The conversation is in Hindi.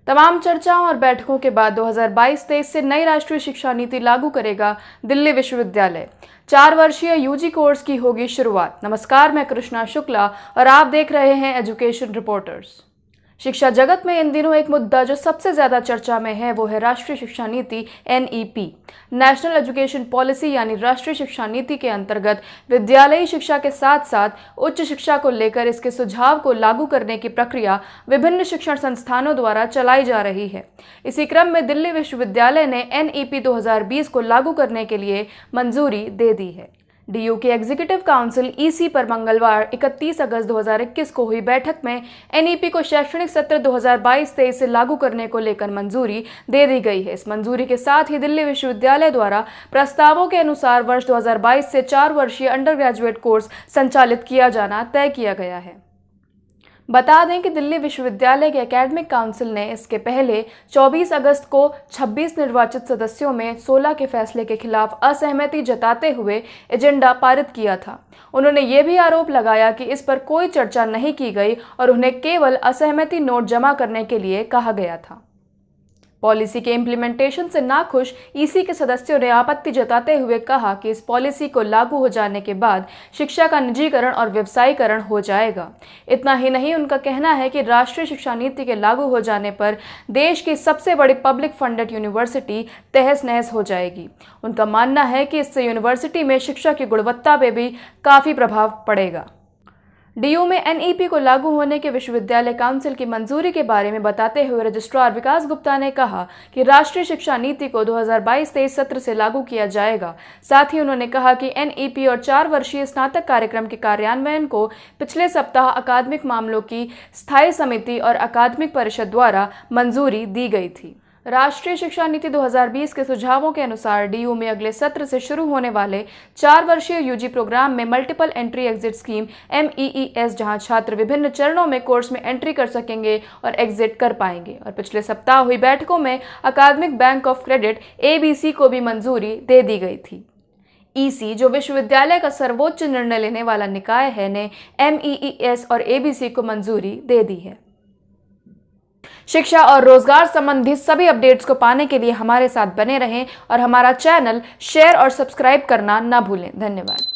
तमाम चर्चाओं और बैठकों के बाद 2022-23 से नई राष्ट्रीय शिक्षा नीति लागू करेगा दिल्ली विश्वविद्यालय। 4 वर्षीय यूजी कोर्स की होगी शुरुआत। नमस्कार, मैं कृष्णा शुक्ला और आप देख रहे हैं एजुकेशन रिपोर्टर्स। शिक्षा जगत में इन दिनों एक मुद्दा जो सबसे ज्यादा चर्चा में है वो है राष्ट्रीय शिक्षा नीति NEP, नेशनल एजुकेशन पॉलिसी यानी राष्ट्रीय शिक्षा नीति के अंतर्गत विद्यालयी शिक्षा के साथ साथ उच्च शिक्षा को लेकर इसके सुझाव को लागू करने की प्रक्रिया विभिन्न शिक्षण संस्थानों द्वारा चलाई जा रही है। इसी क्रम में दिल्ली विश्वविद्यालय ने NEP 2020 को लागू करने के लिए मंजूरी दे दी है। DU की एग्जीक्यूटिव काउंसिल EC पर मंगलवार 31 अगस्त 2021 को हुई बैठक में NEP को शैक्षणिक सत्र 2022-23 से लागू करने को लेकर मंजूरी दे दी गई है। इस मंजूरी के साथ ही दिल्ली विश्वविद्यालय द्वारा प्रस्तावों के अनुसार वर्ष 2022 से 4 वर्षीय अंडर ग्रेजुएट कोर्स संचालित किया जाना तय किया गया है। बता दें कि दिल्ली विश्वविद्यालय के एकेडमिक काउंसिल ने इसके पहले 24 अगस्त को 26 निर्वाचित सदस्यों में 16 के फैसले के खिलाफ असहमति जताते हुए एजेंडा पारित किया था। उन्होंने ये भी आरोप लगाया कि इस पर कोई चर्चा नहीं की गई और उन्हें केवल असहमति नोट जमा करने के लिए कहा गया था। पॉलिसी के इम्प्लीमेंटेशन से नाखुश EC के सदस्यों ने आपत्ति जताते हुए कहा कि इस पॉलिसी को लागू हो जाने के बाद शिक्षा का निजीकरण और व्यवसायीकरण हो जाएगा। इतना ही नहीं, उनका कहना है कि राष्ट्रीय शिक्षा नीति के लागू हो जाने पर देश की सबसे बड़ी पब्लिक फंडेड यूनिवर्सिटी तहस नहस हो जाएगी। उनका मानना है कि इससे यूनिवर्सिटी में शिक्षा की गुणवत्ता पर भी काफ़ी प्रभाव पड़ेगा। DU में NEP को लागू होने के विश्वविद्यालय काउंसिल की मंजूरी के बारे में बताते हुए रजिस्ट्रार विकास गुप्ता ने कहा कि राष्ट्रीय शिक्षा नीति को 2022-23 सत्र से लागू किया जाएगा। साथ ही उन्होंने कहा कि NEP और 4 वर्षीय स्नातक कार्यक्रम के कार्यान्वयन को पिछले सप्ताह अकादमिक मामलों की स्थायी समिति और अकादमिक परिषद द्वारा मंजूरी दी गई थी। राष्ट्रीय शिक्षा नीति 2020 के सुझावों के अनुसार DU में अगले सत्र से शुरू होने वाले 4 वर्षीय UG प्रोग्राम में multiple entry exit scheme MEES, जहां छात्र विभिन्न चरणों में कोर्स में एंट्री कर सकेंगे और एग्जिट कर पाएंगे। और पिछले सप्ताह हुई बैठकों में अकादमिक बैंक ऑफ क्रेडिट ABC को भी मंजूरी दे दी गई थी। EC, जो विश्वविद्यालय का सर्वोच्च निर्णय लेने वाला निकाय है, ने MEES और ABC को मंजूरी दे दी है। शिक्षा और रोजगार संबंधी सभी अपडेट्स को पाने के लिए हमारे साथ बने रहें और हमारा चैनल शेयर और सब्सक्राइब करना न भूलें। धन्यवाद।